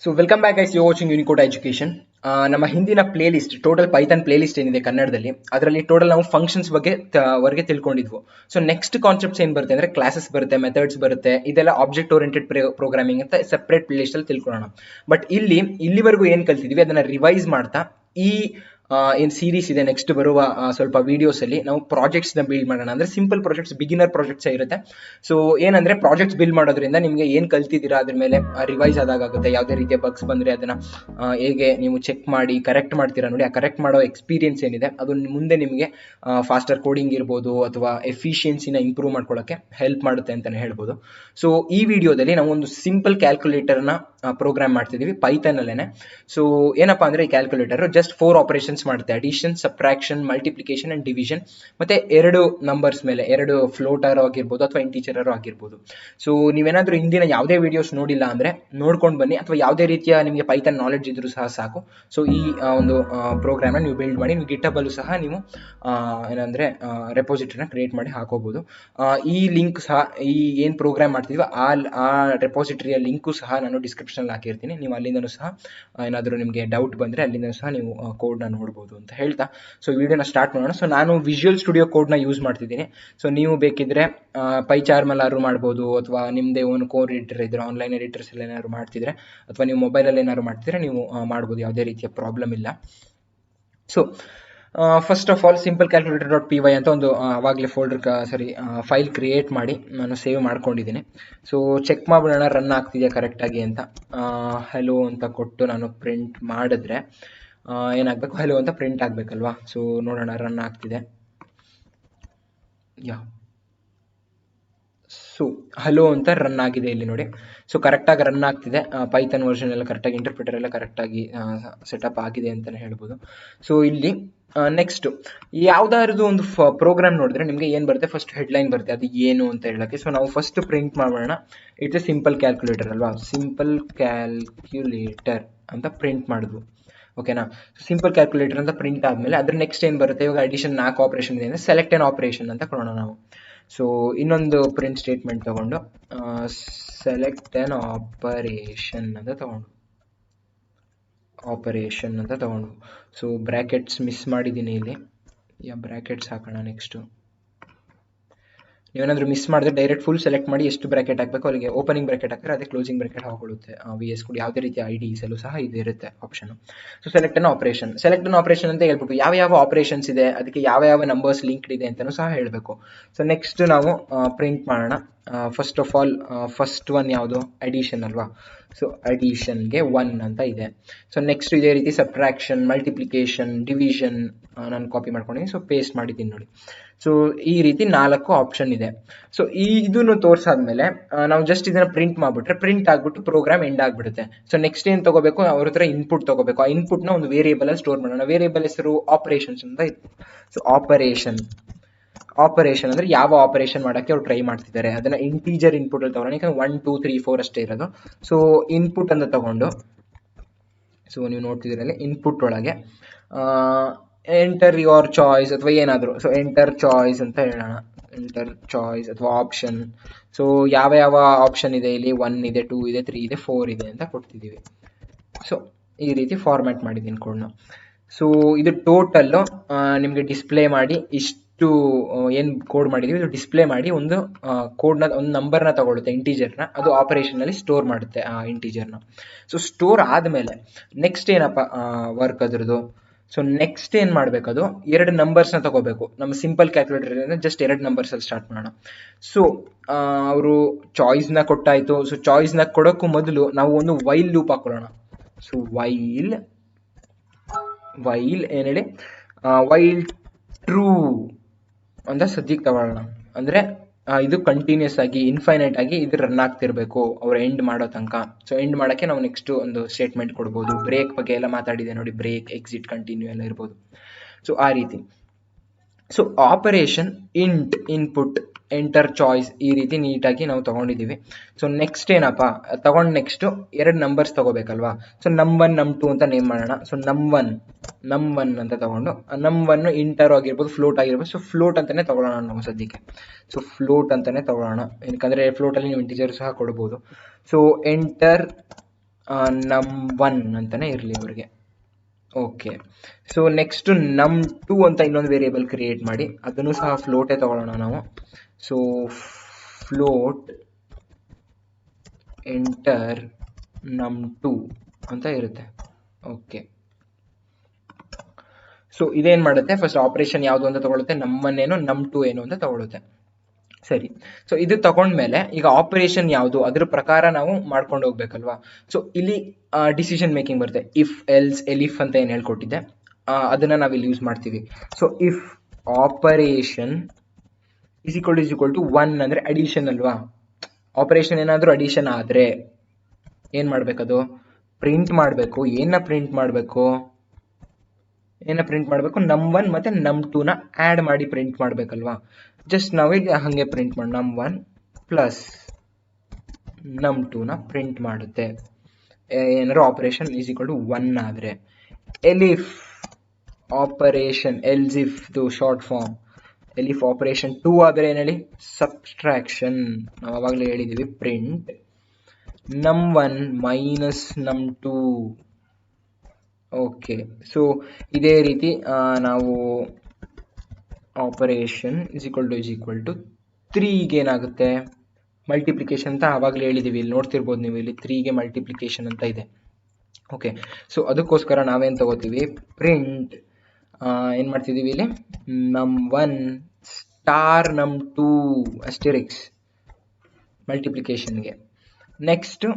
So welcome back guys, you watching Unicode education. ನಮ್ಮ ಹಿಂದಿನ playlist, total Python playlist ಏನಿದೆ ಕನ್ನಡದಲ್ಲಿ, ಅದರಲ್ಲಿ ಟೋಟಲ್ ನಾವು ಫಂಕ್ಷನ್ಸ್ ಬಗ್ಗೆ ವರೆಗೆ ತಿಳ್ಕೊಂಡಿದ್ವು. ಸೊ ನೆಕ್ಸ್ಟ್ ಕಾನ್ಸೆಪ್ಟ್ಸ್ ಏನು ಬರುತ್ತೆ ಅಂದರೆ ಕ್ಲಾಸಸ್ ಬರುತ್ತೆ, ಮೆಥಡ್ಸ್ ಬರುತ್ತೆ, ಇದೆಲ್ಲ ಆಬ್ಜೆಕ್ಟ್ ಓರಿಯೆಂಟೆಡ್ ಪ್ರೋಗ್ರಾಮಿಂಗ್ ಅಂತ ಸೆಪರೇಟ್ ಪ್ಲೇ ಲಿಸ್ಟಲ್ಲಿ ತಿಳ್ಕೊಳ್ಳೋಣ. ಬಟ್ ಇಲ್ಲಿವರೆಗೂ ಏನು ಕಲ್ತಿದ್ವಿ ಅದನ್ನು ರಿವೈಸ್ ಮಾಡ್ತಾ ಈ ಏನು ಸೀರೀಸ್ ಇದೆ ನೆಕ್ಸ್ಟ್ ಬರುವ ಸ್ವಲ್ಪ ವಿಡಿಯೋಸಲ್ಲಿ ನಾವು ಪ್ರಾಜೆಕ್ಟ್ಸ್ನ ಬಿಲ್ಡ್ ಮಾಡೋಣ. ಅಂದರೆ ಸಿಂಪಲ್ ಪ್ರಾಜೆಕ್ಟ್ಸ್, ಬಿಗಿನರ್ ಪ್ರಾಜೆಕ್ಟ್ಸ್ ಇರುತ್ತೆ. ಸೊ ಏನಂದರೆ ಪ್ರಾಜೆಕ್ಟ್ಸ್ ಬಿಲ್ಡ್ ಮಾಡೋದ್ರಿಂದ ನಿಮಗೆ ಏನು ಕಲ್ತಿದ್ದೀರಾ ಅದ್ರ ಮೇಲೆ ರಿವೈಸ್ ಆದಾಗುತ್ತೆ. ಯಾವುದೇ ರೀತಿಯ ಬಗ್ಸ್ ಬಂದರೆ ಅದನ್ನು ಹೇಗೆ ನೀವು ಚೆಕ್ ಮಾಡಿ ಕರೆಕ್ಟ್ ಮಾಡ್ತೀರಾ ನೋಡಿ. ಆ ಕರೆಕ್ಟ್ ಮಾಡೋ ಎಕ್ಸ್ಪೀರಿಯನ್ಸ್ ಏನಿದೆ ಅದು ಮುಂದೆ ನಿಮಗೆ ಫಾಸ್ಟರ್ ಕೋಡಿಂಗ್ ಇರ್ಬೋದು ಅಥವಾ ಎಫಿಷಿಯನ್ಸಿನ ಇಂಪ್ರೂವ್ ಮಾಡ್ಕೊಳ್ಳೋಕ್ಕೆ ಹೆಲ್ಪ್ ಮಾಡುತ್ತೆ ಅಂತಲೇ ಹೇಳ್ಬೋದು. ಸೊ ಈ ವಿಡಿಯೋದಲ್ಲಿ ನಾವು ಒಂದು ಸಿಂಪಲ್ ಕ್ಯಾಲ್ಕುಲೇಟರ್ನ ಪ್ರೋಗ್ರಾಮ್ ಮಾಡ್ತಿದ್ದೀವಿ ಪೈಥಾನಲ್ಲೇ. ಸೊ ಏನಪ್ಪ ಅಂದರೆ ಈ ಕ್ಯಾಲ್ಕುಲೇಟರ್ ಜಸ್ಟ್ 4 ಆಪರೇಷನ್ಸ್ ಮಾಡುತ್ತೆ: addition, subtraction, multiplication and division. ಮತ್ತೆ 2 ನಂಬರ್ಸ್ ಮೇಲೆ, 2 ಫ್ಲೋಟರ್ ಆಗಿರ್ಬೋದು ಅಥವಾ ಇಂಟೀಜರ್ ಆಗಿರ್ಬೋದು. ಸೊ ನೀವೇನಾದರೂ ಇಂದಿನ ಯಾವುದೇ ವಿಡಿಯೋಸ್ ನೋಡಿಲ್ಲ ಅಂದರೆ ನೋಡ್ಕೊಂಡು ಬನ್ನಿ, ಅಥವಾ ಯಾವುದೇ ರೀತಿಯ ನಿಮಗೆ ಪೈಥಾನ್ ನಾಲೆಡ್ಜ್ ಇದ್ರೂ ಸಹ ಸಾಕು. ಸೊ ಈ ಒಂದು ಪ್ರೋಗ್ರಾಮ್ನ ನೀವು ಬಿಲ್ಡ್ ಮಾಡಿ, ನೀವು ಗಿಟಬಲ್ಲೂ ಸಹ ನೀವು ಏನಂದರೆ ರೆಪೋಸಿಟರಿನ ಕ್ರಿಯೇಟ್ ಮಾಡಿ ಹಾಕೋಬೋದು. ಈ ಲಿಂಕ್ ಸಹ, ಈ ಏನು ಪ್ರೋಗ್ರಾಮ್ ಮಾಡ್ತಿದ್ವಿ ಆ ರೆಪೋಸಿಟರಿಯ ಲಿಂಕು ಸಹ ನಾನು ಡಿಸ್ಕ್ರಿಪ್ಷನಲ್ಲಿ ಹಾಕಿರ್ತೀನಿ. ನೀವು ಅಲ್ಲಿಂದನೂ ಸಹ ಏನಾದರೂ ನಿಮಗೆ ಡೌಟ್ ಬಂದರೆ ಅಲ್ಲಿಂದನೂ ಸಹ ನೀವು ಕೋಡ್ನ ನೋಡ್ಬೋದು ಅಂತ ಹೇಳ್ತಾ ಸೊ ವಿಡಿಯೋನ ಸ್ಟಾರ್ಟ್ ಮಾಡೋಣ. ಸೊ ನಾನು ವಿಜುವಲ್ ಸ್ಟುಡಿಯೋ ಕೋಡ್ನ ಯೂಸ್ ಮಾಡ್ತಿದ್ದೀನಿ. ಸೊ ನೀವು ಬೇಕಿದ್ರೆ ಪೈಚಾರ್ಮಲ್ಲಾದ್ರು ಮಾಡ್ಬೋದು, ಅಥವಾ ನಿಮ್ಮದೇ ಓನ್ ಕೋಡ್ ಎಡಿಟರ್ ಇದ್ದರೆ, ಆನ್ಲೈನ್ ಎಡಿಟರ್ಸ್ ಎಲ್ಲ ಏನಾದ್ರು ಮಾಡ್ತಿದ್ರೆ, ಅಥವಾ ನೀವು ಮೊಬೈಲಲ್ಲಿ ಏನಾದ್ರು ಮಾಡ್ತಿದ್ರೆ ನೀವು ಮಾಡ್ಬೋದು, ಯಾವುದೇ ರೀತಿಯ ಪ್ರಾಬ್ಲಮ್ ಇಲ್ಲ. So first of all simple calculator dot py ಅಂತ ಒಂದು ಆವಾಗಲೇ ಫೈಲ್ ಕ್ರಿಯೇಟ್ ಮಾಡಿ ನಾನು ಸೇವ್ ಮಾಡ್ಕೊಂಡಿದ್ದೀನಿ. ಸೊ ಚೆಕ್ ಮಾಡ್ಬಿಡೋಣ ರನ್ ಆಗ್ತಿದೆಯಾ ಕರೆಕ್ಟಾಗಿ ಅಂತ. ಹೆಲೋ ಅಂತ ಕೊಟ್ಟು ನಾನು ಪ್ರಿಂಟ್ ಮಾಡಿದ್ರೆ ಏನಾಗಬೇಕು, ಹೆಲೋ ಅಂತ ಪ್ರಿಂಟ್ ಆಗಬೇಕಲ್ವಾ. ಸೊ ನೋಡೋಣ, ರನ್ ಆಗ್ತಿದೆ. ಸೊ ಹಲೋ ಅಂತ ರನ್ ಆಗಿದೆ ಇಲ್ಲಿ ನೋಡಿ. ಸೊ ಕರೆಕ್ಟಾಗಿ ರನ್ ಆಗ್ತಿದೆ. ಪೈಥಾನ್ ವರ್ಷನ್ ಎಲ್ಲ ಕರೆಕ್ಟಾಗಿ, ಇಂಟರ್ಪ್ರಿಟರ್ ಎಲ್ಲ ಕರೆಕ್ಟಾಗಿ ಸೆಟಪ್ ಆಗಿದೆ ಅಂತಲೇ ಹೇಳ್ಬೋದು. ಸೊ ಇಲ್ಲಿ ನೆಕ್ಸ್ಟು ಯಾವುದಾದ್ರೂ ಒಂದು ಪ್ರೋಗ್ರಾಮ್ ನೋಡಿದ್ರೆ ನಿಮಗೆ ಏನು ಬರುತ್ತೆ, ಫಸ್ಟ್ ಹೆಡ್ಲೈನ್ ಬರುತ್ತೆ, ಅದು ಏನು ಅಂತ ಹೇಳೋಕ್ಕೆ. ಸೊ ನಾವು ಫಸ್ಟ್ ಪ್ರಿಂಟ್ ಮಾಡೋಣ, ಇಟ್ಸ್ ಎ ಸಿಂಪಲ್ ಕ್ಯಾಲ್ಕುಲೇಟರ್ ಅಲ್ವಾ. ಸಿಂಪಲ್ ಕ್ಯಾಲ್ಕ್ಯುಲೇಟರ್ ಅಂತ ಪ್ರಿಂಟ್ ಮಾಡಿದ್ವು, ಓಕೆನಾ. ಸಿಂಪಲ್ ಕ್ಯಾಲ್ಕುಲೇಟರ್ ಅಂತ ಪ್ರಿಂಟ್ ಆದಮೇಲೆ ಅದ್ರ ನೆಕ್ಸ್ಟ್ ಏನು ಬರುತ್ತೆ, ಇವಾಗ ಅಡಿಷನ್ 4 ಆಪರೇಷನ್ ಇದೆ ಅಂದರೆ ಸೆಲೆಕ್ಟ್ ಆನ್ ಆಪರೇಷನ್ ಅಂತ ಕೊಡೋಣ ನಾವು. ಸೊ ಇನ್ನೊಂದು ಪ್ರಿಂಟ್ ಸ್ಟೇಟ್ಮೆಂಟ್ ತೊಗೊಂಡು ಸೆಲೆಕ್ಟ್ ಆನ್ ಆಪರೇಷನ್ ಅಂತ ತೊಗೊಂಡು ಸೊ ಬ್ರ್ಯಾಕೆಟ್ಸ್ ಮಿಸ್ ಮಾಡಿದ್ದೀನಿ ಇಲ್ಲಿ, ಬ್ರ್ಯಾಕೆಟ್ಸ್ ಹಾಕೋಣ. ನೆಕ್ಸ್ಟು ನೀವೇನಾದರೂ ಮಿಸ್ ಮಾಡಿದ್ರೆ ಡೈರೆಕ್ಟ್ ಫುಲ್ ಸೆಲೆಕ್ಟ್ ಮಾಡಿ ಎಷ್ಟು ಬ್ರ್ಯಾಕೆಟ್ ಹಾಕಬೇಕು ಅಲ್ಲಿಗೆ ಓಪನಿಂಗ್ ಬ್ರ್ಯಾಕೆಟ್ ಹಾಕಿದ್ರೆ ಅದೇ ಕ್ಲೋಸಿಂಗ್ ಬ್ರ್ಯಾಕೆಟ್ ಹಾಕೊಳ್ಳುತ್ತೆ. VS ಕೋಡ್ ಯಾವುದೇ ರೀತಿಯ IDs ಅಲ್ಲೂ ಸಹ ಇದು ಇರುತ್ತೆ option. So select an operation ಅಂತ ಹೇಳ್ಬಿಟ್ಟು ಯಾವ ಆಪರೇಷನ್ಸ್ ಇದೆ, ಅದಕ್ಕೆ ಯಾವ ನಂಬರ್ಸ್ ಲಿಂಕ್ಡ್ ಇದೆ ಅಂತಲೂ ಸಹ ಹೇಳಬೇಕು. ಸೊ ನೆಕ್ಸ್ಟ್ ನಾವು ಪ್ರಿಂಟ್ ಮಾಡೋಣ. First of all first one ಯಾವುದು, ಅಡಿಷನ್ ಅಲ್ವಾ. ಸೊ ಅಡಿಷನ್ಗೆ 1 ಅಂತ ಇದೆ. ಸೊ ನೆಕ್ಸ್ಟ್ ಇದೇ ರೀತಿ ಸಬ್ಟ್ರಾಕ್ಷನ್, ಮಲ್ಟಿಪ್ಲಿಕೇಶನ್, ಡಿವಿಷನ್ ನಾನು ಕಾಪಿ ಮಾಡ್ಕೊಂಡಿದ್ದೀನಿ, ಸೊ ಪೇಸ್ಟ್ ಮಾಡಿದ್ದೀನಿ ನೋಡಿ. ಸೊ ಈ ರೀತಿ 4 ಆಪ್ಷನ್ ಇದೆ. ಸೊ ಇದನ್ನು ತೋರಿಸಾದ್ಮೇಲೆ ನಾವು ಜಸ್ಟ್ ಇದನ್ನು ಪ್ರಿಂಟ್ ಮಾಡಿಬಿಟ್ರೆ ಪ್ರಿಂಟ್ ಆಗಿಬಿಟ್ಟು ಪ್ರೋಗ್ರಾಮ್ ಎಂಡ್ ಆಗಿಬಿಡುತ್ತೆ. ಸೊ ನೆಕ್ಸ್ಟ್ ಏನು ತಗೋಬೇಕು, ಅವ್ರ ಹತ್ರ ಇನ್ಪುಟ್ ತಗೋಬೇಕು. ಆ ಇನ್ಪುಟ್ನ ಒಂದು ವೇರಿಯೇಬಲಲ್ಲಿ ಸ್ಟೋರ್ ಮಾಡೋಣ. ವೇರಿಯೇಬಲ್ ಹೆಸರು ಆಪರೇಷನ್ಸ್ ಅಂತ ಇತ್ತು. ಸೊ ಆಪರೇಷನ್ ಅಂದರೆ ಯಾವ ಆಪರೇಷನ್ ಮಾಡೋಕ್ಕೆ ಅವ್ರು ಟ್ರೈ ಮಾಡ್ತಿದ್ದಾರೆ ಅದನ್ನು ಇಂಟೀಜರ್ ಇನ್ಪುಟಲ್ಲಿ ತಗೊಳ್ಳೋಣ. ಯಾಕಂದ್ರೆ 1 2 3 4 ಅಷ್ಟೇ ಇರೋದು. ಸೊ ಇನ್ಪುಟ್ ಅಂತ ತಗೊಂಡು, ಸೊ ನೀವು ನೋಡ್ತಿದ್ದೀರಲ್ಲಿ ಇನ್ಪುಟ್ ಒಳಗೆ ಎಂಟರ್ ಯುವರ್ ಚಾಯ್ಸ್ ಅಥವಾ ಏನಾದರೂ, ಸೊ ಎಂಟರ್ ಚಾಯ್ಸ್ ಅಂತ ಹೇಳೋಣ, ಎಂಟರ್ ಚಾಯ್ಸ್ ಅಥವಾ ಆಪ್ಷನ್. ಸೊ ಯಾವ ಆಪ್ಷನ್ ಇದೆ ಇಲ್ಲಿ, 1 ಇದೆ, 2 ಇದೆ, 3 ಇದೆ, 4 ಇದೆ ಅಂತ ಕೊಡ್ತಿದ್ದೀವಿ. ಸೊ ಈ ರೀತಿ ಫಾರ್ಮ್ಯಾಟ್ ಮಾಡಿದ್ದೀನಿ ಕೋಡ್ನ. ಸೊ ಇದು ಟೋಟಲ್ಲು ನಿಮಗೆ ಡಿಸ್ಪ್ಲೇ ಮಾಡಿ, ಇಷ್ಟು ಏನು ಕೋಡ್ ಮಾಡಿದ್ದೀವಿ ಇದು ಡಿಸ್ಪ್ಲೇ ಮಾಡಿ ಒಂದು ಕೋಡ್ನ, ಒಂದು ನಂಬರ್ನ ತಗೊಳುತ್ತೆ, ಇಂಟೀಜರ್ನ, ಅದು ಆಪರೇಷನಲ್ಲಿ ಸ್ಟೋರ್ ಮಾಡುತ್ತೆ ಆ ಇಂಟೀಜರ್ನ. ಸೊ ಸ್ಟೋರ್ ಆದಮೇಲೆ ನೆಕ್ಸ್ಟ್ ಏನಪ್ಪ ವರ್ಕ್ ಅದ್ರದ್ದು. ಸೊ ನೆಕ್ಸ್ಟ್ ಏನು ಮಾಡಬೇಕದು, 2 ನಂಬರ್ಸ್ನ ತಗೋಬೇಕು. ನಮ್ಮ ಸಿಂಪಲ್ ಕ್ಯಾಲ್ಕುಲೇಟರ್ ಜಸ್ಟ್ 2 ನಂಬರ್ಸಲ್ಲಿ ಸ್ಟಾರ್ಟ್ ಮಾಡೋಣ. ಸೊ ಅವರು ಚಾಯ್ಸ್ನ ಕೊಟ್ಟಾಯಿತು. ಸೊ ಚಾಯ್ಸ್ನ ಕೊಡೋಕ್ಕೂ ಮೊದಲು ನಾವು ಒಂದು ವೈಲ್ ಲೂಪ್ ಹಾಕೊಳ್ಳೋಣ. ಸೊ ವೈಲ್ ಏನು ಹೇಳಿ, ವೈಲ್ ಟ್ರೂ ಅಂತ ಸದ್ಯಕ್ಕೆ ತಗೊಳ್ಳೋಣ. ಅಂದರೆ ಇದು ಕಂಟಿನ್ಯೂಸ್ ಆಗಿ, ಇನ್ಫೈನೈಟ್ ಆಗಿ ಇದು ರನ್ ಆಗ್ತಿರ್ಬೇಕು ಅವ್ರು ಎಂಡ್ ಮಾಡೋ ತನಕ. ಸೊ ಎಂಡ್ ಮಾಡೋಕ್ಕೆ ನಾವು ನೆಕ್ಸ್ಟ್ ಒಂದು ಸ್ಟೇಟ್ಮೆಂಟ್ ಕೊಡ್ಬೋದು. ಬ್ರೇಕ್ ಬಗ್ಗೆ ಎಲ್ಲ ಮಾತಾಡಿದೆ ನೋಡಿ, ಬ್ರೇಕ್, ಎಕ್ಸಿಟ್, ಕಂಟಿನ್ಯೂ ಎಲ್ಲ ಇರ್ಬೋದು. ಸೊ ಆ ರೀತಿ. So operation int input enter choice ಈ ರೀತಿ ನೀಟಾಗಿ ನಾವು ತೊಗೊಂಡಿದ್ದೀವಿ. ಸೊ ನೆಕ್ಸ್ಟ್ ಏನಪ್ಪ ತಗೊಂಡು ನೆಕ್ಸ್ಟು 2 ನಂಬರ್ಸ್ ತೊಗೋಬೇಕಲ್ವಾ. ಸೊ ನಮ್ 1 ನಮ್ 2 ಅಂತ ನೇಮ್ ಮಾಡೋಣ. ಸೊ ನಮ್ ಒನ್ ಅಂತ ತೊಗೊಂಡು ನಮ್ 1 ಇಂಟರ್ ಆಗಿರ್ಬೋದು, ಫ್ಲೋಟ್ ಆಗಿರ್ಬೋದು. ಸೊ ಫ್ಲೋಟ್ ಅಂತಲೇ ತೊಗೊಳ್ಳೋಣ ನಾವು ಸದ್ಯಕ್ಕೆ. ಸೊ ಫ್ಲೋಟ್ ಅಂತಲೇ ತೊಗೊಳ್ಳೋಣ, ಯಾಕಂದರೆ ಫ್ಲೋಟಲ್ಲಿ ನೀವು ಇಂಟಿಜರ್ ಸಹ ಕೊಡ್ಬೋದು. ಸೊ ಎಂಟರ್ num1 ಅಂತಾನೆ ಇರಲಿ ಅವ್ರಿಗೆ. ಓಕೆ, ಸೊ ನೆಕ್ಸ್ಟ್ num2 ಅಂತ ಇನ್ನೊಂದು ವೇರಿಯೇಬಲ್ ಕ್ರಿಯೇಟ್ ಮಾಡಿ, ಅದನ್ನು ಸಹ ಫ್ಲೋಟೇ ತಗೊಳ್ಳೋಣ ನಾವು. ಸೊ ಫ್ಲೋಟ್ ಎಂಟರ್ num2 ಅಂತ ಇರುತ್ತೆ. ಓಕೆ, ಸೊ ಇದೇನ್ ಮಾಡುತ್ತೆ, ಫಸ್ಟ್ ಆಪರೇಷನ್ ಯಾವುದು ಅಂತ ತಗೊಳುತ್ತೆ, num1 ಏನು num2 ಏನು ಅಂತ ತಗೊಳುತ್ತೆ. ಸರಿ, ಸೊ ಇದು ತಗೊಂಡ್ಮೇಲೆ ಈಗ ಆಪರೇಷನ್ ಯಾವುದು ಅದ್ರ ಪ್ರಕಾರ ನಾವು ಮಾಡ್ಕೊಂಡು ಹೋಗ್ಬೇಕಲ್ವಾ. ಸೊ ಇಲ್ಲಿ ಡಿಸಿಷನ್ ಮೇಕಿಂಗ್ ಬರುತ್ತೆ. ಇಫ್ ಎಲ್ಸ್ ಎಲಿಫ್ ಅಂತ ಏನು ಹೇಳ್ಕೊಟ್ಟಿದ್ದೆ ಅದನ್ನ ನಾವು ಇಲ್ಲಿ ಯೂಸ್ ಮಾಡ್ತೀವಿ. So if operation is equal to 1 ಅಂದ್ರೆ ಅಡಿಷನ್ ಅಲ್ವಾ. ಆಪರೇಷನ್ ಏನಾದರೂ ಅಡಿಷನ್ ಆದ್ರೆ ಏನ್ ಮಾಡ್ಬೇಕದು, ಪ್ರಿಂಟ್ ಮಾಡಬೇಕು. ಏನ ಪ್ರಿಂಟ್ ಮಾಡಬೇಕು, num1 ಮತ್ತೆ num2 ನ ಆಡ್ ಮಾಡಿ ಪ್ರಿಂಟ್ ಮಾಡ್ಬೇಕಲ್ವಾ. ಜಸ್ಟ್ ನಾವೀಗ ಹಂಗೆ ಪ್ರಿಂಟ್ ಮಾಡಿ num1 ಪ್ಲಸ್ num2 ನ ಪ್ರಿಂಟ್ ಮಾಡುತ್ತೆ. ಏನಾದ್ರು ಆಪರೇಷನ್ ಈಸ್ ಈಕ್ವಲ್ ಟು 1 ಆದ್ರೆ. Elif operation, else if short form, elif operation 2 ಆದ್ರೆ ಏನ್ ಹೇಳಿ, ಸಬ್ಸ್ಟ್ರಾಕ್ಷನ್. ನಾವು ಅವಾಗಲೇ ಹೇಳಿದೀವಿ print num1 minus num2. Okay, so ಇದೇ ರೀತಿ ನಾವು ಆಪರೇಷನ್ ಇಸ್ ಈಕ್ವಲ್ ಟು 3ಗೆ ಏನಾಗುತ್ತೆ, ಮಲ್ಟಿಪ್ಲಿಕೇಶನ್ ಅಂತ ಆವಾಗಲೇ ಹೇಳಿದೀವಿ. ಇಲ್ಲಿ ನೋಡ್ತಿರ್ಬೋದು ನೀವು, ಇಲ್ಲಿ 3ಗೆ ಮಲ್ಟಿಪ್ಲಿಕೇಶನ್ ಅಂತ ಇದೆ. ಓಕೆ, ಸೊ ಅದಕ್ಕೋಸ್ಕರ ನಾವೇನ್ ತಗೋತೀವಿ, ಪ್ರಿಂಟ್ ಏನ್ ಮಾಡ್ತಿದೀವಿ ಇಲ್ಲಿ, num1 ಸ್ಟಾರ್ num2 ಅಸ್ಟೆರಿಕ್ಸ್ ಮಲ್ಟಿಪ್ಲಿಕೇಶನ್ಗೆ. ನೆಕ್ಸ್ಟ್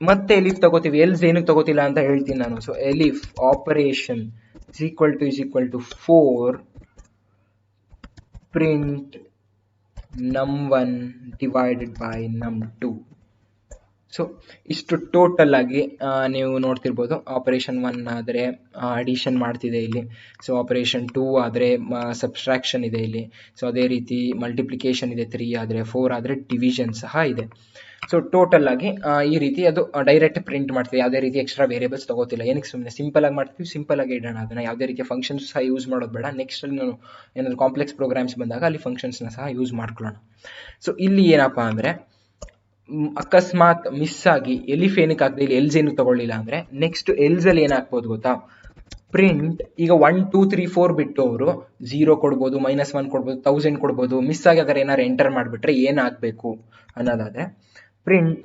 ಮತ್ತೆ ಎಲಿಫ್ ತಗೋತೀವಿ. ಎಲ್ಸ್ ಏನಕ್ಕೆ ತಗೋತಿಲ್ಲ ಅಂತ ಹೇಳ್ತೀನಿ ನಾನು. So elif operation is equal to 4 print num1 divided by num2. So ಇಷ್ಟು ಟೋಟಲ್ ಆಗಿ ನೀವು ನೋಡ್ತಿರ್ಬೋದು. ಆಪರೇಷನ್ 1 ಆದರೆ ಅಡಿಷನ್ ಮಾಡ್ತಿದೆ ಇಲ್ಲಿ. ಸೊ ಆಪರೇಷನ್ 2 ಆದರೆ ಸಬ್ಸ್ಟ್ರಾಕ್ಷನ್ ಇದೆ ಇಲ್ಲಿ. ಸೊ ಅದೇ ರೀತಿ ಮಲ್ಟಿಪ್ಲಿಕೇಶನ್ ಇದೆ 3 ಆದರೆ, 4 ಆದರೆ ಡಿವಿಷನ್ ಸಹ ಇದೆ. ಸೊ ಟೋಟಲ್ ಆಗಿ ಈ ರೀತಿ ಅದು ಡೈರೆಕ್ಟ್ ಪ್ರಿಂಟ್ ಮಾಡ್ತೀವಿ. ಯಾವುದೇ ರೀತಿ ಎಕ್ಸ್ಟ್ರಾ ವೇರಿಯೇಬಲ್ಸ್ ತಗೋತಿಲ್ಲ. ಏನಕ್ಕೆ, ಸುಮ್ಮನೆ ಸಿಂಪಲ್ ಆಗಿ ಮಾಡ್ತೀವಿ, ಸಿಂಪಲ್ ಆಗಿ ಇಡೋಣ ಅದನ್ನ. ಯಾವುದೇ ರೀತಿಯ ಫಂಕ್ಷನ್ಸ್ ಸಹ ಯೂಸ್ ಮಾಡೋದು ಬೇಡ. ನೆಕ್ಸ್ಟ್ ಅಲ್ಲಿ ನಾನು ಏನಾದ್ರು ಕಾಂಪ್ಲೆಕ್ಸ್ ಪ್ರೋಗ್ರಾಮ್ಸ್ ಬಂದಾಗ ಅಲ್ಲಿ ಫಂಕ್ಷನ್ಸ್ನ ಸಹ ಯೂಸ್ ಮಾಡ್ಕೊಳ್ಳೋಣ. ಸೊ ಇಲ್ಲಿ ಏನಪ್ಪಾ ಅಂದ್ರೆ, ಅಕಸ್ಮಾತ್ ಮಿಸ್ ಆಗಿ ಎಲಿಫ್ ಏನಕ್ಕೆ ಆಗದೆ, ಇಲ್ಲಿ ಎಲ್ಸ್ ಏನಕ್ಕೆ ತಗೊಳ್ಳಿಲ್ಲ ಅಂದ್ರೆ, ನೆಕ್ಸ್ಟ್ ಎಲ್ಸ್ ಅಲ್ಲಿ ಏನಾಗ್ಬೋದು ಗೊತ್ತಾ, ಪ್ರಿಂಟ್ ಈಗ 1 2 3 4 ಬಿಟ್ಟು ಅವರು 0 ಕೊಡ್ಬೋದು, -1 ಕೊಡ್ಬೋದು, 1000 ಕೊಡ್ಬೋದು. ಮಿಸ್ ಆಗಿ ಅದರ ಏನಾರು ಎಂಟರ್ ಮಾಡಿಬಿಟ್ರೆ ಏನಾಗಬೇಕು ಅನ್ನೋದಾದ್ರೆ, print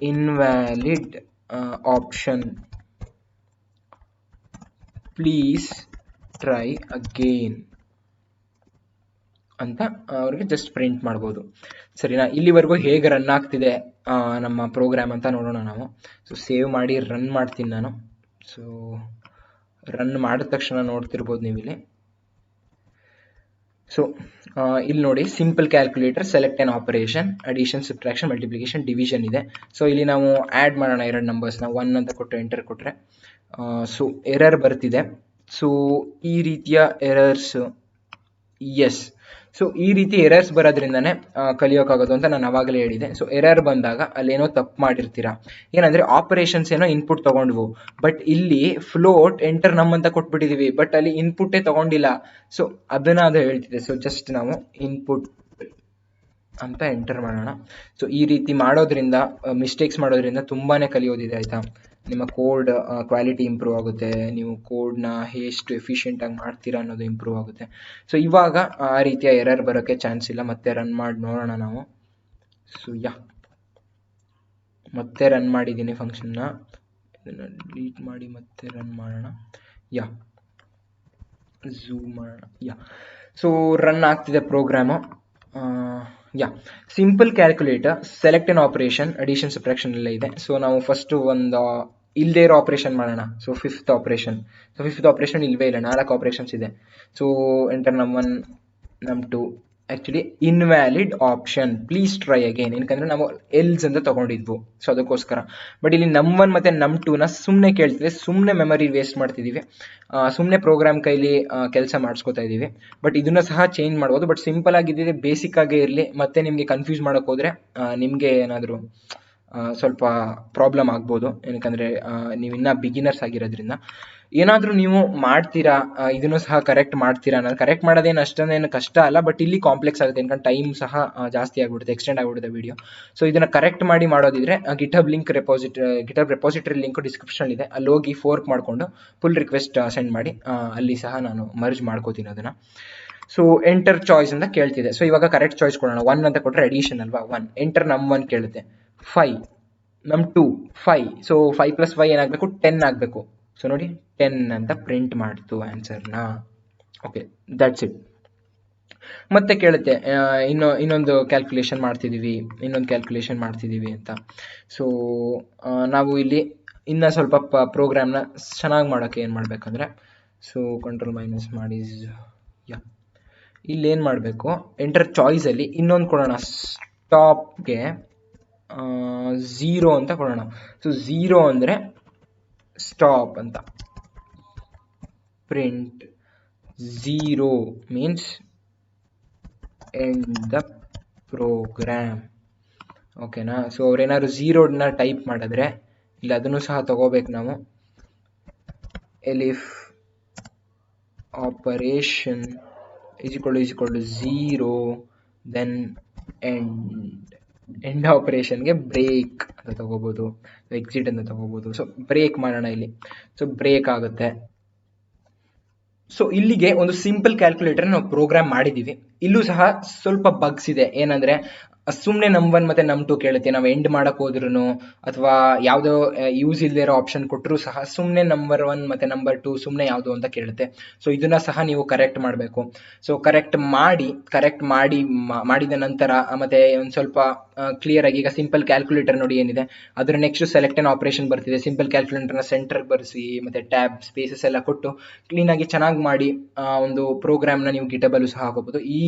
invalid option please try again ಅಂತ ಅವ್ರಿಗೆ ಜಸ್ಟ್ ಪ್ರಿಂಟ್ ಮಾಡ್ಬೋದು. ಸರಿನಾ, ಇಲ್ಲಿವರೆಗೂ ಹೇಗೆ ರನ್ ಆಗ್ತಿದೆ ನಮ್ಮ ಪ್ರೋಗ್ರಾಮ್ ಅಂತ ನೋಡೋಣ ನಾವು. ಸೊ ಸೇವ್ ಮಾಡಿ ರನ್ ಮಾಡ್ತೀನಿ ನಾನು. ಸೊ ರನ್ ಮಾಡಿದ ತಕ್ಷಣ ನೋಡ್ತಿರ್ಬೋದು ನೀವು ಇಲ್ಲಿ. ಸೊ ಇಲ್ಲಿ ನೋಡಿ, simple calculator, select an operation, addition, subtraction, multiplication, division ಇದೆ. ಸೊ ಇಲ್ಲಿ ನಾವು ಆ್ಯಡ್ ಮಾಡೋಣ 2 ನಂಬರ್ಸ್ನ. 1 ಅಂತ ಕೊಟ್ಟು ಎಂಟರ್ ಕೊಟ್ಟರೆ ಸೊ ಎರರ್ ಬರ್ತಿದೆ. ಸೊ ಈ ರೀತಿಯ ಎರರ್ಸ್, ಎಸ್, ಸೊ ಈ ರೀತಿ ಎರರ್ಸ್ ಬರೋದ್ರಿಂದಾನೇ ಕಲಿಯೋಕ್ಕಾಗೋದು ಅಂತ ನಾನು ಅವಾಗಲೇ ಹೇಳಿದೆ. ಸೊ ಎರರ್ ಬಂದಾಗ ಅಲ್ಲೇನೋ ತಪ್ಪು ಮಾಡಿರ್ತೀರಾ. ಏನಂದ್ರೆ ಆಪರೇಷನ್ಸ್ ಏನೋ ಇನ್ಪುಟ್ ತಗೊಂಡ್ವು, ಬಟ್ ಇಲ್ಲಿ ಫ್ಲೋಟ್ ಎಂಟರ್ ನಮ್ ಅಂತ ಕೊಟ್ಬಿಟ್ಟಿದೀವಿ, ಬಟ್ ಅಲ್ಲಿ ಇನ್ಪುಟ್ಟೇ ತಗೊಂಡಿಲ್ಲ. ಸೊ ಅದನ್ನ ಅದು ಹೇಳ್ತಿದೆ. ಸೊ ಜಸ್ಟ್ ನಾವು ಇನ್ಪುಟ್ ಅಂತ ಎಂಟರ್ ಮಾಡೋಣ. ಸೊ ಈ ರೀತಿ ಮಾಡೋದ್ರಿಂದ, ಮಿಸ್ಟೇಕ್ಸ್ ಮಾಡೋದ್ರಿಂದ ತುಂಬಾನೇ ಕಲಿಯೋದಿದೆ, ಆಯ್ತಾ. ನಿಮ್ಮ ಕೋಡ್ ಕ್ವಾಲಿಟಿ ಇಂಪ್ರೂವ್ ಆಗುತ್ತೆ, ನೀವು ಕೋಡ್ನ ಎಷ್ಟು ಎಫಿಷಿಯೆಂಟ್ ಆಗಿ ಮಾಡ್ತೀರಾ ಅನ್ನೋದು ಇಂಪ್ರೂವ್ ಆಗುತ್ತೆ. ಸೊ ಇವಾಗ ಆ ರೀತಿಯ ಎರರ್ ಬರೋಕ್ಕೆ ಚಾನ್ಸ್ ಇಲ್ಲ. ಮತ್ತೆ ರನ್ ಮಾಡಿ ನೋಡೋಣ ನಾವು. ಸೊ ಮತ್ತೆ ರನ್ ಮಾಡಿದ್ದೀನಿ ಫಂಕ್ಷನ್ನ, ಇದನ್ನು ಡಿಲೀಟ್ ಮಾಡಿ ಮತ್ತೆ ರನ್ ಮಾಡೋಣ. ಝೂಮ್ ಮಾಡೋಣ. ಸೊ ರನ್ ಆಗ್ತಿದೆ program. Simple calculator, select an operation, addition, subtraction ಎಲ್ಲ ಇದೆ. ಸೊ ನಾವು ಫಸ್ಟ್ ಒಂದು ಇಲ್ಲದೇ ಇರೋ ಆಪರೇಷನ್ ಮಾಡೋಣ. ಸೊ ಫಿಫ್ತ್ ಆಪರೇಷನ್ ಇಲ್ವೇ ಇಲ್ಲ, 4 ಆಪರೇಷನ್ಸ್ ಇದೆ. So enter num1 num2. Actually invalid option please try again, ಏನಕಂದ್ರೆ ನಾವು ಎಲ್ಸ್ ಅಂತ ತಗೊಂಡಿದ್ವು. ಸೊ ಅದಕ್ಕೋಸ್ಕರ. ಬಟ್ ಇಲ್ಲಿ num1 ಮತ್ತೆ num2ನ ಸುಮ್ಮನೆ ಕೇಳ್ತಿದೆ, ಸುಮ್ಮನೆ ಮೆಮರಿ ವೇಸ್ಟ್ ಮಾಡ್ತಿದ್ದೀವಿ, ಸುಮ್ಮನೆ ಪ್ರೋಗ್ರಾಮ್ ಕೈಲಿ ಕೆಲಸ ಮಾಡಿಸ್ಕೋತಾ ಇದ್ದೀವಿ. ಬಟ್ ಇದನ್ನ ಸಹ ಚೇಂಜ್ ಮಾಡ್ಬೋದು. ಬಟ್ ಸಿಂಪಲ್ ಆಗಿದ್ದಿದೆ, ಬೇಸಿಕ್ ಆಗೇ ಇರಲಿ. ಮತ್ತೆ ನಿಮಗೆ ಕನ್ಫ್ಯೂಸ್ ಮಾಡೋಕೆ ಹೋದ್ರೆ ನಿಮಗೆ ಏನಾದರೂ ಸ್ವಲ್ಪ ಪ್ರಾಬ್ಲಮ್ ಆಗ್ಬೋದು, ಏನಕ್ಕಂದರೆ ನೀವು ಇನ್ನೂ ಬಿಗಿನರ್ಸ್ ಆಗಿರೋದ್ರಿಂದ. ಏನಾದರೂ ನೀವು ಮಾಡ್ತೀರಾ, ಇದನ್ನು ಸಹ ಕರೆಕ್ಟ್ ಮಾಡ್ತೀರಾ ಅನ್ನೋದು, ಕರೆಕ್ಟ್ ಮಾಡೋದೇನು ಅಷ್ಟೊಂದೇನು ಕಷ್ಟ ಅಲ್ಲ, ಬಟ್ ಇಲ್ಲಿ ಕಾಂಪ್ಲೆಕ್ಸ್ ಆಗುತ್ತೆ, ಯಾಕಂದ್ರೆ ಟೈಮ್ ಸಹ ಜಾಸ್ತಿ ಆಗಿಬಿಡುತ್ತೆ, ಎಕ್ಸ್ಟೆಂಡ್ ಆಗಿಬಿಡುತ್ತೆ ವಿಡಿಯೋ. ಸೊ ಇದನ್ನು correct ಮಾಡೋದಿದ್ರೆ GitHub repository link description ಇದೆ, ಅಲ್ಲಿ ಹೋಗಿ ಫೋರ್ಕ್ ಮಾಡಿಕೊಂಡು ಪುಲ್ ರಿಕ್ವೆಸ್ಟ್ ಸೆಂಡ್ ಮಾಡಿ, ಅಲ್ಲಿ ಸಹ ನಾನು ಮರ್ಜ್ ಮಾಡ್ಕೋತೀನಿ ಅದನ್ನು. ಸೊ ಎಂಟರ್ ಚಾಯ್ಸ್ ಅಂತ ಕೇಳ್ತಿದೆ. ಸೊ ಇವಾಗ ಕರೆಕ್ಟ್ ಚಾಯ್ಸ್ ಕೊಡೋಣ. 1 ಅಂತ ಕೊಟ್ಟರೆ ಅಡಿಷನ್ ಅಲ್ವಾ, 1. ಎಂಟರ್ ನಮ್ 1 ಕೇಳುತ್ತೆ, 5 ನಮ್ 2 5. ಸೊ 5 + 5 ಏನಾಗಬೇಕು, 10 ಆಗಬೇಕು. ಸೊ ನೋಡಿ 10 ಅಂತ ಪ್ರಿಂಟ್ ಮಾಡ್ತು ಆನ್ಸರ್ನ. Okay, that's it. ಮತ್ತೆ ಕೇಳುತ್ತೆ ಇನ್ನೊಂದು ಕ್ಯಾಲ್ಕುಲೇಷನ್ ಮಾಡ್ತಿದ್ದೀವಿ ಅಂತ. ಸೊ ನಾವು ಇಲ್ಲಿ ಇನ್ನು ಸ್ವಲ್ಪ ಪ್ರೋಗ್ರಾಮ್ನ ಚೆನ್ನಾಗಿ ಮಾಡೋಕ್ಕೆ ಏನು ಮಾಡಬೇಕಂದ್ರೆ, ಸೊ ಕಂಟ್ರೋಲ್ ಮೈನಸ್ ಮಾಡಿ, ಇಲ್ಲೇನು ಮಾಡಬೇಕು, ಎಂಟರ್ ಚಾಯ್ಸಲ್ಲಿ ಇನ್ನೊಂದು ಕೊಡೋಣ, ಸ್ಟಾಪ್ಗೆ 0 ಅಂತ ಕೊಡೋಣ. ಸೊ 0 ಅಂದರೆ ಸ್ಟಾಪ್ ಅಂತ. Print 0 means end the program. ಓಕೆನಾ? ಸೊ ಅವ್ರೇನಾದ್ರು 0ನ ಟೈಪ್ ಮಾಡಿದ್ರೆ ಇಲ್ಲಿ ಅದನ್ನು ಸಹ ತಗೋಬೇಕು ನಾವು. Elif operation is equal to 0, then end ಆಪರೇಷನ್ಗೆ ಬ್ರೇಕ್ ಅಂತ ತಗೋಬೋದು, ಎಕ್ಸಿಟ್ ಅಂತ ತಗೋಬೋದು. ಸೊ ಬ್ರೇಕ್ ಮಾಡೋಣ ಇಲ್ಲಿ. ಸೊ ಬ್ರೇಕ್ ಆಗುತ್ತೆ. ಸೊ ಇಲ್ಲಿಗೆ ಒಂದು ಸಿಂಪಲ್ ಕ್ಯಾಲ್ಕುಲೇಟರ್ ನಾವು ಪ್ರೋಗ್ರಾಮ್ ಮಾಡಿದ್ದೀವಿ. ಇಲ್ಲೂ ಸಹ ಸ್ವಲ್ಪ ಬಗ್ಸ್ ಇದೆ. ಏನಂದರೆ ಸುಮ್ಮನೆ ನಮ್ 1 ಮತ್ತು ನಮ್ 2 ಕೇಳುತ್ತೆ. ನಾವು ಎಂಡ್ ಮಾಡೋಕೆ ಹೋದ್ರೂ ಅಥವಾ ಯಾವುದೋ ಯೂಸ್ ಇಲ್ಲದೆ ಇರೋ ಆಪ್ಷನ್ ಕೊಟ್ಟರು ಸಹ ಸುಮ್ಮನೆ ನಂಬರ್ 1 ಮತ್ತು ನಂಬರ್ 2 ಸುಮ್ಮನೆ ಯಾವುದು ಅಂತ ಕೇಳುತ್ತೆ. ಸೊ ಇದನ್ನು ಸಹ ನೀವು ಕರೆಕ್ಟ್ ಮಾಡಬೇಕು. ಸೊ ಕರೆಕ್ಟ್ ಮಾಡಿದ ನಂತರ ಮತ್ತೆ ಒಂದು ಸ್ವಲ್ಪ ಕ್ಲಿಯರಾಗಿ, ಈಗ ಸಿಂಪಲ್ ಕ್ಯಾಲ್ಕುಲೇಟರ್ ನೋಡಿ ಏನಿದೆ, ಅದರ ನೆಕ್ಸ್ಟ್ ಸೆಲೆಕ್ಟ್ ಆನ್ ಆಪರೇಷನ್ ಬರ್ತಿದೆ. ಸಿಂಪಲ್ ಕ್ಯಾಲ್ಕುಲೇಟರ್ನ ಸೆಂಟರ್ಗೆ ಬರೆಸಿ ಮತ್ತು ಟ್ಯಾಬ್ ಸ್ಪೇಸಸ್ ಎಲ್ಲ ಕೊಟ್ಟು ಕ್ಲೀನಾಗಿ ಚೆನ್ನಾಗಿ ಮಾಡಿ ಒಂದು ಪ್ರೋಗ್ರಾಮ್ನ ನೀವು ಗಿಟಬಲ್ಲೂ ಸಹ ಹಾಕೋಬೋದು. ಈ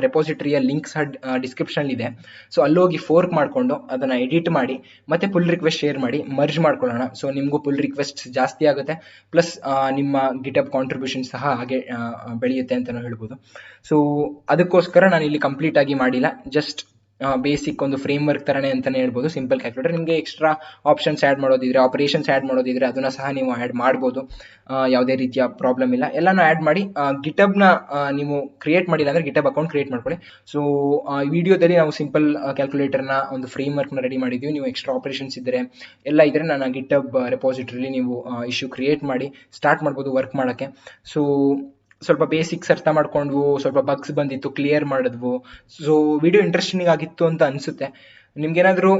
ರೆಪಾಸಿಟರಿಯ ಲಿಂಕ್ ಸಹ ಡಿಸ್ಕ್ರಿಪ್ಷನ್ ಇದೆ. ಸೊ ಅಲ್ಲೋಗಿ ಫೋರ್ಕ್ ಮಾಡಿಕೊಂಡು ಅದನ್ನು ಎಡಿಟ್ ಮಾಡಿ ಮತ್ತೆ ಪುಲ್ ರಿಕ್ವೆಸ್ಟ್ ಶೇರ್ ಮಾಡಿ ಮರ್ಜ್ ಮಾಡ್ಕೊಳ್ಳೋಣ. ಸೊ ನಿಮಗೂ ಪುಲ್ ರಿಕ್ವೆಸ್ಟ್ ಜಾಸ್ತಿ ಆಗುತ್ತೆ, ಪ್ಲಸ್ ನಿಮ್ಮ ಗಿಟಬ್ ಕಾಂಟ್ರಿಬ್ಯೂಷನ್ ಸಹ ಹಾಗೆ ಬೆಳೆಯುತ್ತೆ ಅಂತಲೂ ಹೇಳ್ಬೋದು. ಸೊ ಅದಕ್ಕೋಸ್ಕರ ನಾನು ಇಲ್ಲಿ ಕಂಪ್ಲೀಟ್ ಆಗಿ ಮಾಡಿಲ್ಲ, ಜಸ್ಟ್ ಬೇಸಿಕ್ ಒಂದು ಫ್ರೇಮ್ ವರ್ಕ್ ಥರನೇ ಅಂತಲೇ ಹೇಳ್ಬೋದು ಸಿಂಪಲ್ ಕ್ಯಾಲ್ಕುಲೇಟರ್. ನಿಮಗೆ ಎಕ್ಸ್ಟ್ರಾ ಆಪ್ಷನ್ಸ್ ಆ್ಯಡ್ ಮಾಡೋದಿದ್ರೆ, ಆಪರೇಷನ್ಸ್ ಆ್ಯಡ್ ಮಾಡೋದಿದ್ರೆ ಅದನ್ನು ಸಹ ನೀವು ಆ್ಯಡ್ ಮಾಡ್ಬೋದು, ಯಾವುದೇ ರೀತಿಯ ಪ್ರಾಬ್ಲಮ್ ಇಲ್ಲ. ಎಲ್ಲನೂ ಆ್ಯಡ್ ಮಾಡಿ ಗಿಟಬ್ನ ನೀವು ಕ್ರಿಯೇಟ್ ಮಾಡಿಲ್ಲ ಅಂದರೆ ಗಿಟಬ್ ಅಕೌಂಟ್ ಕ್ರಿಯೇಟ್ ಮಾಡ್ಕೊಳ್ಳಿ. ಸೊ ಈ ವಿಡಿಯೋದಲ್ಲಿ ನಾವು ಸಿಂಪಲ್ ಕ್ಯಾಲ್ಕುಲೇಟರ್ನ ಒಂದು ಫ್ರೇಮ್ ವರ್ಕ್ನ ರೆಡಿ ಮಾಡಿದ್ದೀವಿ. ನೀವು ಎಕ್ಸ್ಟ್ರಾ ಆಪರೇಷನ್ಸ್ ಇದ್ದರೆ ಎಲ್ಲ ಇದ್ದರೆ ನಾನು ಗಿಟಬ್ ರೆಪಾಸಿಟರಿಲಿ ನೀವು ಇಶ್ಯೂ ಕ್ರಿಯೇಟ್ ಮಾಡಿ ಸ್ಟಾರ್ಟ್ ಮಾಡ್ಬೋದು ವರ್ಕ್ ಮಾಡೋಕ್ಕೆ. ಸೊ ಸ್ವಲ್ಪ ಬೇಸಿಕ್ಸ್ ಅರ್ಥ ಮಾಡ್ಕೊಂಡ್ವು, ಸ್ವಲ್ಪ ಬಗ್ಸ್ ಬಂದಿತ್ತು, ಕ್ಲಿಯರ್ ಮಾಡಿದ್ವು. ಸೊ ವಿಡಿಯೋ ಇಂಟ್ರೆಸ್ಟಿಂಗ್ ಆಗಿತ್ತು ಅಂತ ಅನಿಸುತ್ತೆ. ನಿಮ್ಗೇನಾದರೂ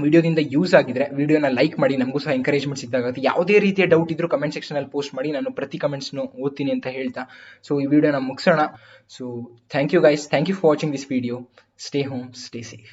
ವಿಡಿಯೋದಿಂದ ಯೂಸ್ ಆಗಿದ್ರೆ ವಿಡಿಯೋನ ಲೈಕ್ ಮಾಡಿ, ನಮಗೂ ಸಹ ಎಂಕರೇಜ್ಮೆಂಟ್ ಸಿಕ್ಕಾಗುತ್ತೆ. ಯಾವುದೇ ರೀತಿಯ ಡೌಟ್ ಇದ್ರೂ ಕಮೆಂಟ್ ಸೆಕ್ಷನಲ್ಲಿ ಪೋಸ್ಟ್ ಮಾಡಿ, ನಾನು ಪ್ರತಿ ಕಮೆಂಟ್ಸ್ನು ಓದ್ತೀನಿ ಅಂತ ಹೇಳ್ತಾ ಸೊ ಈ ವಿಡಿಯೋನ ಮುಗಿಸೋಣ. So thank you guys, thank you for watching this video. Stay home, stay safe.